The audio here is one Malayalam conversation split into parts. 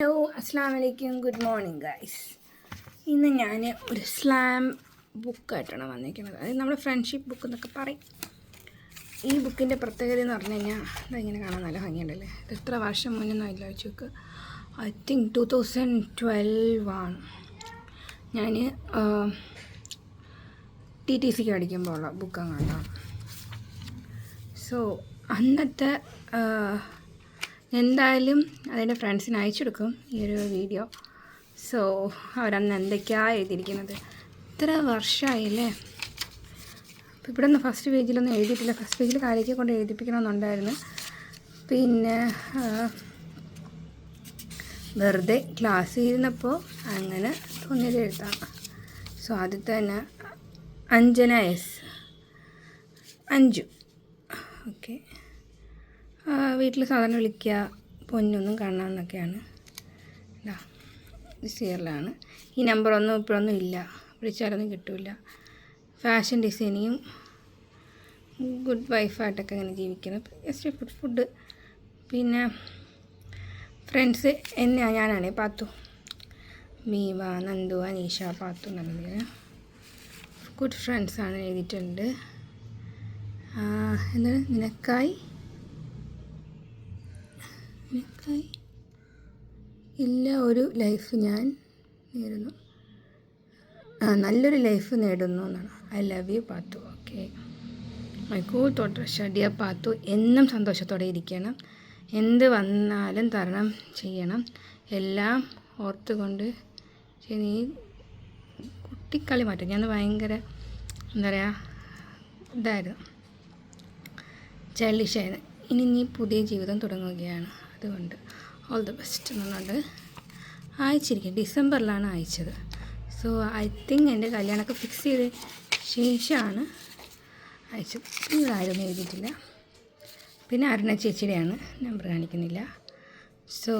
ഹലോ അസ്സാം വലൈക്കും, ഗുഡ് മോർണിംഗ് ഗൈസ്. ഇന്ന് ഞാൻ ഒരു സ്ലാം ബുക്കായിട്ടാണ് വന്നിരിക്കുന്നത്. അതായത് നമ്മുടെ ഫ്രണ്ട്ഷിപ്പ് ബുക്ക് എന്നൊക്കെ പറയും. ഈ ബുക്കിൻ്റെ പ്രത്യേകത എന്ന് പറഞ്ഞു കഴിഞ്ഞാൽ ഇങ്ങനെ കാണാൻ നല്ല ഭംഗിയുണ്ടല്ലേ. ഇത് എത്ര വർഷം മുന്നൊന്നും ഇല്ല വെച്ച് നോക്ക്. ഐ തിങ്ക് 2012 ആണ് ഞാൻ TTCക്ക് പഠിക്കുമ്പോൾ ഉള്ള ബുക്കാണ് കണ്ടതാണ്. സോ അന്നത്തെ എന്തായാലും അതെൻ്റെ ഫ്രണ്ട്സിന് അയച്ചു കൊടുക്കും ഈ ഒരു വീഡിയോ. സോ അവരന്ന് എന്തൊക്കെയാണ് എഴുതിയിരിക്കുന്നത്. ഇത്ര വർഷമായില്ലേ. അപ്പോൾ ഇവിടെ നിന്ന് ഫസ്റ്റ് പേജിലൊന്നും എഴുതിയിട്ടില്ല. ഫസ്റ്റ് പേജിൽ കാര്യമൊക്കെ കൊണ്ട് എഴുതിപ്പിക്കണമെന്നുണ്ടായിരുന്നു. പിന്നെ വെറുതെ ക്ലാസ്സിൽ ഇരുന്നപ്പോൾ അങ്ങനെ തോന്നിയത് എഴുത്താണ്. സോ ആദ്യത്തെ തന്നെ അഞ്ജന എസ്, അഞ്ജു. ഓക്കെ, വീട്ടിൽ സാധാരണ വിളിക്കുക പൊന്നൊന്നും കാണാമെന്നൊക്കെയാണ്. ദിസ് ഇയറിലാണ്. ഈ നമ്പറൊന്നും ഇപ്പോഴൊന്നും ഇല്ല, വിളിച്ചാലൊന്നും കിട്ടില്ല. ഫാഷൻ ഡിസൈനിങ്ങും ഗുഡ് വൈഫായിട്ടൊക്കെ അങ്ങനെ ജീവിക്കണം. Just food. പിന്നെ ഫ്രണ്ട്സ് ഞാനാണേ പാത്തു, മീവ, നന്ദു, അനീഷ, പാത്തു എന്നുള്ളത് ഗുഡ് ഫ്രണ്ട്സാണ് എഴുതിയിട്ടുണ്ട്. എന്താണ് നിനക്കായി ഇല്ല ഒരു ലൈഫ് ഞാൻ നേരുന്നു, നല്ലൊരു ലൈഫ് നേടുന്നു എന്നാണ്. I love you Pathu. Okay, my cool thought ഷഡിയ പാത്തു. എന്നും സന്തോഷത്തോടെ ഇരിക്കണം, എന്ത് വന്നാലും തരണം ചെയ്യണം, എല്ലാം ഓർത്തുകൊണ്ട് നീ കുട്ടിക്കളി മാറ്റും. ഞാൻ ഭയങ്കര എന്താ പറയുക ഇതായിരുന്നു, ചൈൽഡിഷായിരുന്നു. ഇനി നീ പുതിയ ജീവിതം തുടങ്ങുകയാണ്, അതുകൊണ്ട് ഓൾ ദ ബെസ്റ്റ് എന്നുള്ളത് അയച്ചിരിക്കും. ഡിസംബറിലാണ് അയച്ചത്. സോ ഐ തിങ്ക് എൻ്റെ കല്യാണമൊക്കെ ഫിക്സ് ചെയ്ത ശേഷമാണ് അയച്ചത്. പിന്നെ ആരും എഴുതിയിട്ടില്ല. പിന്നെ അരുണ ചേച്ചിയുടെയാണ്, നമ്പർ കാണിക്കുന്നില്ല. സോ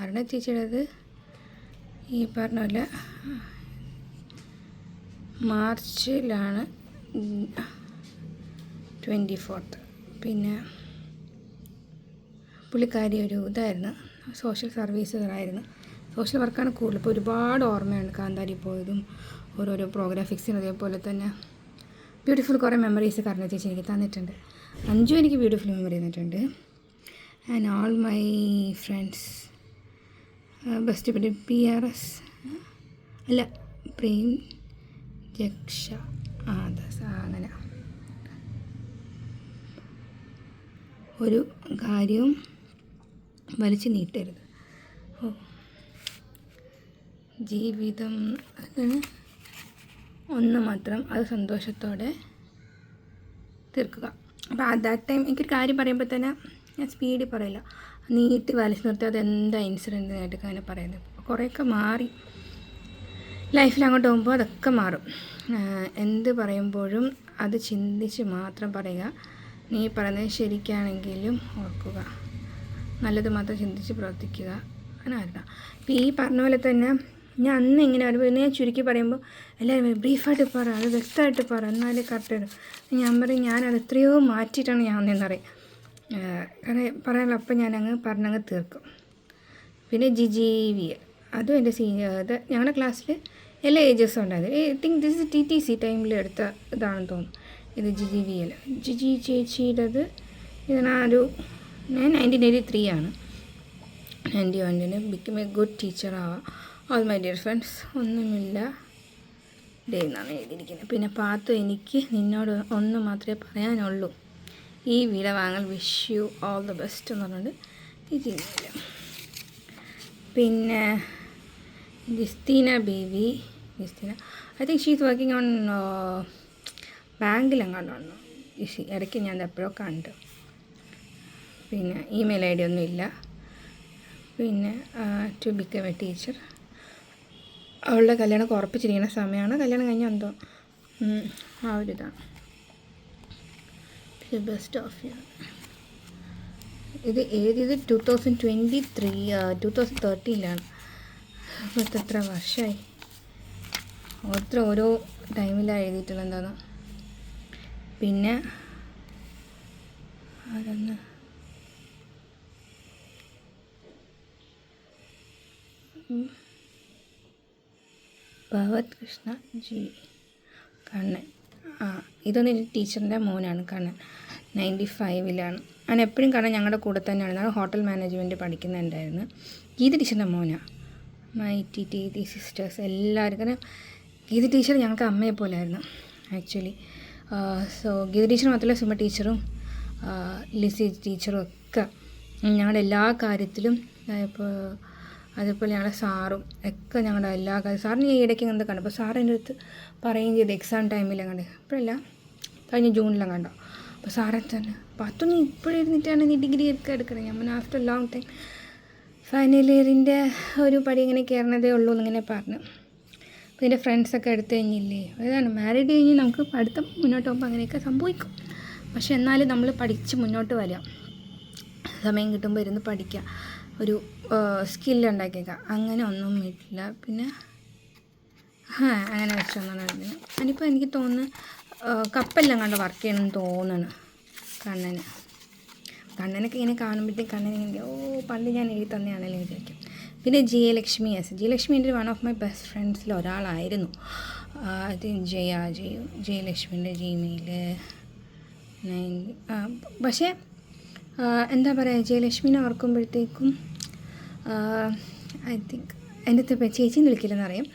അരുണ ചേച്ചിയുടേത് ഈ പറഞ്ഞ പോലെ മാർച്ചിലാണ്, 24th. പിന്നെ പുള്ളിക്കാരി ഒരു ഇതായിരുന്നു, സോഷ്യൽ സർവീസുകളായിരുന്നു. സോഷ്യൽ വർക്കാണ് കൂടുതൽ. ഇപ്പോൾ ഒരുപാട് ഓർമ്മയുണ്ട് കാന്താരി പോയതും ഓരോരോ പ്രോഗ്രാം ഫിക്സ് ചെയ്യുന്നത്. അതേപോലെ തന്നെ ബ്യൂട്ടിഫുൾ കുറേ മെമ്മറീസ് കരുണ ചേച്ചി എനിക്ക് തന്നിട്ടുണ്ട്. അഞ്ജു എനിക്ക് ബ്യൂട്ടിഫുൾ മെമ്മറി തന്നിട്ടുണ്ട്. And all my friends best friend PRS അല്ല പ്രേം ജക്ഷ അങ്ങനെ ഒരു കാര്യവും വലിച്ചു നീട്ടരുത്. ജീവിതം ഒന്ന് മാത്രം, അത് സന്തോഷത്തോടെ തീർക്കുക. അപ്പോൾ അറ്റ് ദാറ്റ് ടൈം എനിക്കൊരു കാര്യം പറയുമ്പോൾ തന്നെ ഞാൻ സ്പീഡിൽ പറയില്ല, നീട്ടി വലിച്ചു നിർത്തി അതെന്താ ഇൻസിഡൻറ്റായിട്ട് അങ്ങനെ പറയുന്നത്. കുറേയൊക്കെ മാറി ലൈഫിൽ അങ്ങോട്ട് പോകുമ്പോൾ അതൊക്കെ മാറും. എന്ത് പറയുമ്പോഴും അത് ചിന്തിച്ച് മാത്രം പറയുക. നീ പറയുന്നത് ശരിക്കാണെങ്കിലും ഓർക്കുക, നല്ലത് മാത്രം ചിന്തിച്ച് പ്രവർത്തിക്കുക. അങ്ങനെ ആയിരുന്നു. അപ്പോൾ ഈ പറഞ്ഞ പോലെ തന്നെ ഞാൻ അന്ന് ഇങ്ങനെ വരുമ്പോൾ ഞാൻ ചുരുക്കി പറയുമ്പോൾ എല്ലാവരും ബ്രീഫായിട്ട് പറ, അത് വ്യക്തമായിട്ട് പറ, എന്നാലേ കറക്റ്റ് വരും. ഞാൻ പറയും ഞാനത് എത്രയോ മാറ്റിയിട്ടാണ് ഞാൻ വന്നതെന്നറിയാം. കാരണം പറയാനുള്ള അപ്പം ഞാനങ്ങ് പറഞ്ഞങ്ങ് തീർക്കും. പിന്നെ GGVL അതും എൻ്റെ സീനിയർ, ഇത് ഞങ്ങളുടെ ക്ലാസ്സിൽ എല്ലാ ഏജസും ഉണ്ടായിരുന്നു. I think this is TTC ടൈമിൽ എടുത്ത ഇതാണെന്ന് തോന്നുന്നു. ഇത് GGVL ജിജി ചേച്ചിയുടേത്. ഇതിനൊരു 1983 ആണ്. 91 ബിക്കം എ ഗുഡ് ടീച്ചർ ആവാം. ഓൾ മൈ ഡിയർ ഫ്രണ്ട്സ്, ഒന്നുമില്ല ഡേ എന്നാണ് എഴുതിയിരിക്കുന്നത്. പിന്നെ പാത്തു, എനിക്ക് നിന്നോട് ഒന്ന് മാത്രമേ പറയാനുള്ളൂ, ഈ വില വാങ്ങൽ wish you all the best എന്ന് പറഞ്ഞുകൊണ്ട് ഇതില്ല. പിന്നെ Jistina Baby, I think she is working on ബാങ്കിലെങ്ങാണ്ടാണ് ഇടയ്ക്ക് ഞാൻ എപ്പോഴോ കണ്ടു. പിന്നെ ഇമെയിൽ ID ഒന്നും ഇല്ല. പിന്നെ ടു ബിക്കം എ ടീച്ചർ, അവളുടെ കല്യാണം ഉറപ്പിച്ചിരിക്കുന്ന സമയമാണ്. കല്യാണം കഴിഞ്ഞാൽ എന്തോ ആ ഒരിതാണ്. ബെസ്റ്റ് ഓഫ് യു ഇത് 2023 2013 അപ്പോൾ എത്ര വർഷമായി. ഓരോ ടൈമിലാണ് എഴുതിയിട്ടുള്ളത് എന്താണെന്ന്. പിന്നെ അതൊന്ന് ഭഗവത് കൃഷ്ണ ജി കണ്ണൻ. ഇതൊന്നും ടീച്ചറിൻ്റെ മോനാണ് കണ്ണൻ. 95-ലാണ്. അവൻ എപ്പോഴും കണ്ണൻ ഞങ്ങളുടെ കൂടെ തന്നെയാണ്. ഞാൻ ഹോട്ടൽ മാനേജ്മെൻറ്റ് പഠിക്കുന്നുണ്ടായിരുന്നു. ഗീത ടീച്ചറിൻ്റെ മോനാണ്. മൈ ടി സിസ്റ്റേഴ്സ് എല്ലാവരും. കാരണം ഗീത ടീച്ചർ ഞങ്ങൾക്ക് അമ്മയെ പോലെയായിരുന്നു ആക്ച്വലി. സോ ഗീത ടീച്ചർ മാത്രമല്ല, സുമ ടീച്ചറും ലിസി ടീച്ചറും ഒക്കെ ഞങ്ങളുടെ എല്ലാ കാര്യത്തിലും, ഇപ്പോൾ അതുപോലെ ഞങ്ങളുടെ സാറും ഒക്കെ ഞങ്ങളുടെ എല്ലാ കാര്യം. സാറിന് ഈ ഇടയ്ക്ക് എന്താ കണ്ടു. അപ്പോൾ സാർ എൻ്റെ അടുത്ത് പറയുകയും ചെയ്തു എക്സാം ടൈമിലാണ് കണ്ടത്. ഇപ്പോഴല്ല, കഴിഞ്ഞ ജൂണിലാണ് കണ്ടോ. അപ്പോൾ സാറെ തന്നെ പത്തു നീ ഇപ്പോഴിരുന്നിട്ടാണ് നീ ഡിഗ്രി ഒക്കെ എടുക്കണം. ഞാൻ ആഫ്റ്റർ ലോങ് ടൈം ഫൈനൽ ഇയറിൻ്റെ ഒരു പടി ഇങ്ങനെ കയറണതേ ഉള്ളൂ എന്നിങ്ങനെ പറഞ്ഞു. അപ്പോൾ എൻ്റെ ഫ്രണ്ട്സൊക്കെ എടുത്തു കഴിഞ്ഞില്ലേ, അതാണ് മാരീഡ് കഴിഞ്ഞ് നമുക്ക് പഠിത്തം മുന്നോട്ട് പോകുമ്പോൾ അങ്ങനെയൊക്കെ സംഭവിക്കും. പക്ഷെ എന്നാലും നമ്മൾ പഠിച്ച് മുന്നോട്ട് വരാം. സമയം കിട്ടുമ്പോൾ ഇരുന്ന് പഠിക്കുക, ഒരു സ്കില്ലുണ്ടാക്കിയേക്കാം. അങ്ങനെ ഒന്നും ഇല്ല. പിന്നെ അങ്ങനെ വെച്ചൊന്നാണ് എഴുതുന്നത്. അതിനിപ്പോൾ എനിക്ക് തോന്നുന്നു കപ്പെല്ലാം കണ്ട് വർക്ക് ചെയ്യണമെന്ന് തോന്നുന്നു കണ്ണനൊക്കെ ഇങ്ങനെ കാണുമ്പോഴത്തേക്ക് കണ്ണനിങ്ങനെ പണ്ട് ഞാൻ എഴുതി തന്നെയാണല്ലോ വിചാരിക്കും. പിന്നെ ജയലക്ഷ്മി ജയലക്ഷ്മി എൻ്റെ വൺ ഓഫ് മൈ ബെസ്റ്റ് ഫ്രണ്ട്സിൽ ഒരാളായിരുന്നു. അത് ജയലക്ഷ്മിൻ്റെ ജിമെയിൽ 9. പക്ഷേ എന്താ പറയുക, ജയലക്ഷ്മിനെ ഓർക്കുമ്പോഴത്തേക്കും ഐ തിങ്ക് എൻ്റെ അടുത്ത് ചേച്ചിന്ന് വിളിക്കില്ലെന്നറിയാം.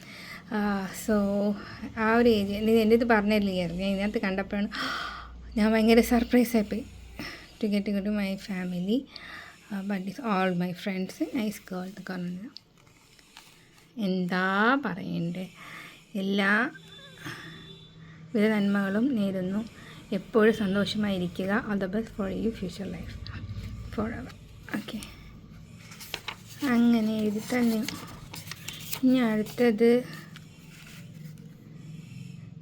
സോ ആ ഒരു ഏജ് എൻ്റെ അടുത്ത് പറഞ്ഞില്ലായിരുന്നു. ഞാൻ ഇതിനകത്ത് കണ്ടപ്പോഴാണ് ഞാൻ ഭയങ്കര സർപ്രൈസായിപ്പോയി. To get to my family but is all my friends nice girl എന്നൊക്കെ പറഞ്ഞു. എന്താ പറയണ്ടേ, എല്ലാ വിധ നന്മകളും നേരുന്നു. എപ്പോഴും സന്തോഷമായിരിക്കുക. All the best for you future life forever. Okay, അങ്ങനെ എഴുതി തന്നെ. ഇനി അടുത്തത്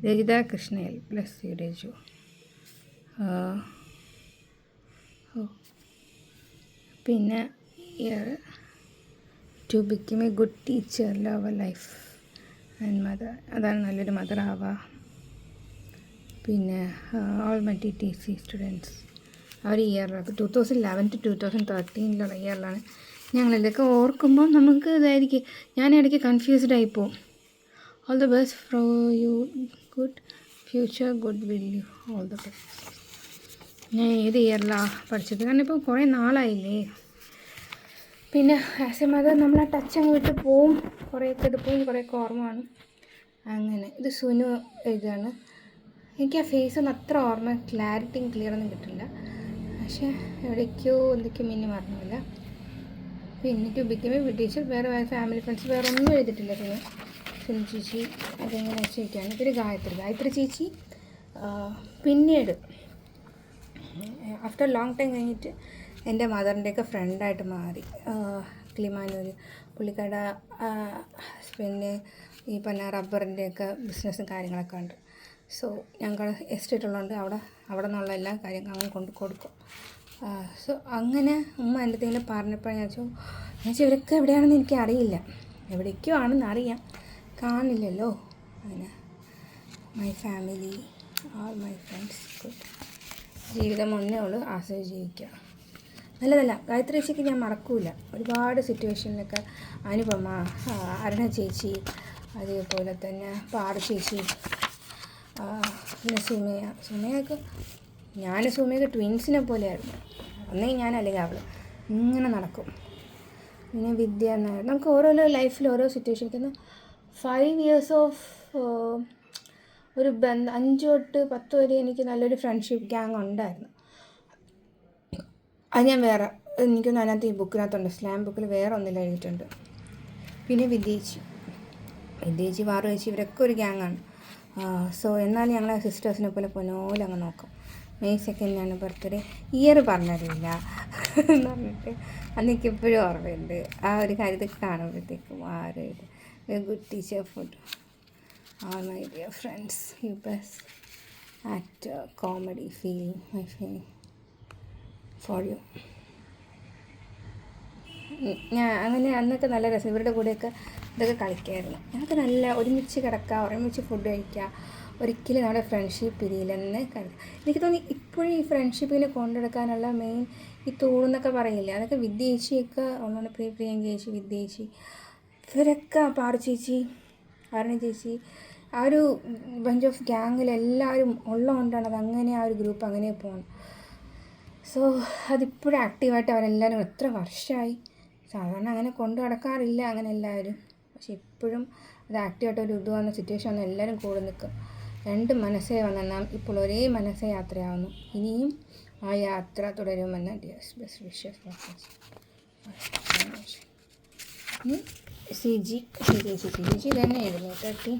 രജിത കൃഷ്ണയിൽ പ്ലസ് യു രജു. പിന്നെ to become a good teacher, love life and mother. അതാണ് നല്ലൊരു മദർ ആവുക. പിന്നെ ഓൾ മൈ TTC സ്റ്റുഡൻസ് ആ ഒരു ഇയറിലാണ്, 2011 to 2013 ഇയറിലാണ് ഞങ്ങളിതൊക്കെ ഓർക്കുമ്പോൾ നമുക്ക് ഇതായിരിക്കും. ഞാൻ ഇടയ്ക്ക് കൺഫ്യൂസ്ഡ് ആയിപ്പോവും. All the best for you, good future, good will you, all the best. ഞാൻ ഏത് ഇയറിലാണ് പഠിച്ചത്, കാരണം ഇപ്പോൾ കുറേ നാളായില്ലേ. പിന്നെ ആസ് എ മദർ നമ്മൾ ആ ടച്ച് അങ്ങ് വിട്ട് പോവും. കുറേയൊക്കെ ഇത് പോവും, കുറേയൊക്കെ ഓർമ്മയാണ്. അങ്ങനെ ഇത് സുനു എഴുതാണ്. എനിക്ക് ആ ഫേസ് ഒന്നും അത്ര ഓർമ്മ ക്ലാരിറ്റിയും ക്ലിയറൊന്നും കിട്ടില്ല. പക്ഷേ എവിടേക്കോ എന്തൊക്കെയോ മിന്നി മറന്നില്ല. പിന്നെ to become a good teacher, വേറെ ഫാമിലി ഫ്രണ്ട്സ് വേറെ ഒന്നും എഴുതിയിട്ടില്ല. പിന്നെ സുനു ചേച്ചി അതെങ്ങനെ വെച്ചിരിക്കുകയാണ്. പിന്നെ ഗായത്രി ചേച്ചി പിന്നീട് ആഫ്റ്റർ ലോങ് ടൈം കഴിഞ്ഞിട്ട് എൻ്റെ മദറിൻ്റെയൊക്കെ ഫ്രണ്ടായിട്ട് മാറി. കിളിമാനൂർ പുള്ളിക്കാരുടെ ഹസ്ബൻഡ് ഈ പറഞ്ഞ റബ്ബറിൻ്റെയൊക്കെ ബിസിനസ്സും കാര്യങ്ങളൊക്കെ ഉണ്ട്. സോ ഞങ്ങൾ എസ്റ്റേറ്റ് ഉള്ളതുകൊണ്ട് അവിടെ നിന്നുള്ള എല്ലാ കാര്യങ്ങളും കൊണ്ട് കൊടുക്കും. സോ അങ്ങനെ ഉമ്മ എൻ്റെ അടുത്ത് ഇങ്ങനെ പറഞ്ഞപ്പോൾ ഞാൻ വെച്ചാൽ ഇവരൊക്കെ എവിടെയാണെന്ന് എനിക്ക് അറിയില്ല. എവിടേക്കോ ആണെന്ന് അറിയാം, കാണില്ലല്ലോ. അങ്ങനെ my family, all my friends, good. ജീവിതം ഒന്നേ ഉള്ളൂ, ആസ്വദിച്ച് ജീവിക്കുക. നല്ലതല്ല. ഗായത്രി ചേച്ചിക്ക് ഞാൻ മറക്കൂല. ഒരുപാട് സിറ്റുവേഷനിലൊക്കെ അനുപമ, അരുണ ചേച്ചി, അതേപോലെ തന്നെ പാറ ചേച്ചി, പിന്നെ സുമയൊക്കെ ട്വിൻസിനെ പോലെയായിരുന്നു. ഒന്നേ ഞാൻ അല്ലെങ്കിൽ അവൾ ഇങ്ങനെ നടക്കും. പിന്നെ വിദ്യ എന്നായിരുന്നു. നമുക്ക് ഓരോരോ ലൈഫിൽ ഓരോ സിറ്റുവേഷൻ 5 years ഓഫ് ഒരു 5 തൊട്ട് 10 വരെ എനിക്ക് നല്ലൊരു ഫ്രണ്ട്ഷിപ്പ് ഗ്യാങ് ഉണ്ടായിരുന്നു. അത് ഞാൻ എനിക്കൊന്നും അതിനകത്ത് ഈ ബുക്കിനകത്തുണ്ട്, സ്ലാം ബുക്കിൽ വേറെ ഒന്നിൽ എഴുതിയിട്ടുണ്ട്. പിന്നെ വിദ്യേച്ചി വാറു ചേച്ചി ഇവരൊക്കെ ഒരു ഗ്യാങ്ങാണ്. സോ എന്നാലും ഞങ്ങളെ സിസ്റ്റേഴ്സിനെ പോലെ പൊന്നോലെ അങ്ങ് നോക്കും. May 2 ബർത്ത്ഡേ, ഇയർ പറഞ്ഞറിയില്ല എന്ന് പറഞ്ഞിട്ട് അന്നെനിക്ക് എപ്പോഴും ഓർമ്മയുണ്ട്. ആ ഒരു കാര്യത്തൊക്കെ കാണുമ്പോഴത്തേക്കും good teacher food, all my dear friends, you best actor, comedy, feeling, my feeling for you. ഞാൻ അങ്ങനെ അന്നൊക്കെ നല്ല രസം. ഇവരുടെ കൂടെയൊക്കെ ഇതൊക്കെ കളിക്കായിരുന്നു. ഞങ്ങൾക്ക് നല്ല ഒരുമിച്ച് കിടക്കുക, ഒരുമിച്ച് ഫുഡ് കഴിക്കുക. ഒരിക്കലും നമ്മുടെ ഫ്രണ്ട്ഷിപ്പ് പിരിയില്ലെന്ന് എനിക്ക് തോന്നി. ഇപ്പോഴും ഈ ഫ്രണ്ട്ഷിപ്പിനെ കൊണ്ടെടുക്കാനുള്ള മെയിൻ ഈ തൂണെന്നൊക്കെ പറയില്ലേ, അതൊക്കെ വിദ്യേച്ചിയൊക്കെ ഉള്ളതാണ്. പ്രിയങ്ക ചേച്ചി, വിദ്യേച്ചി, ഇവരൊക്കെ പാറു ചേച്ചി, അരുണ ചേച്ചി, ആ ഒരു ബഞ്ച് ഓഫ് ഗ്യാങ്ങിലെല്ലാവരും ഉള്ളതുകൊണ്ടാണ് അത് അങ്ങനെ ആ ഒരു ഗ്രൂപ്പ് അങ്ങനെ പോകുന്നത്. സോ അതിപ്പോഴും ആക്റ്റീവായിട്ട് അവരെല്ലാവരും എത്ര വർഷമായി. സാധാരണ അങ്ങനെ കൊണ്ടു നടക്കാറില്ല അങ്ങനെ എല്ലാവരും. പക്ഷെ ഇപ്പോഴും അത് ആക്റ്റീവായിട്ട് ഒരു ഇത് വന്ന സിറ്റുവേഷൻ വന്ന് എല്ലാവരും കൂടെ നിൽക്കും. രണ്ട് മനസ്സേ വന്നാൽ ഇപ്പോൾ ഒരേ മനസ്സേ യാത്രയാവുന്നു. ഇനിയും ആ യാത്ര തുടരുമെന്ന് ബെസ്റ്റ് വിഷസ്. സിജി തന്നെയായിരുന്നു 30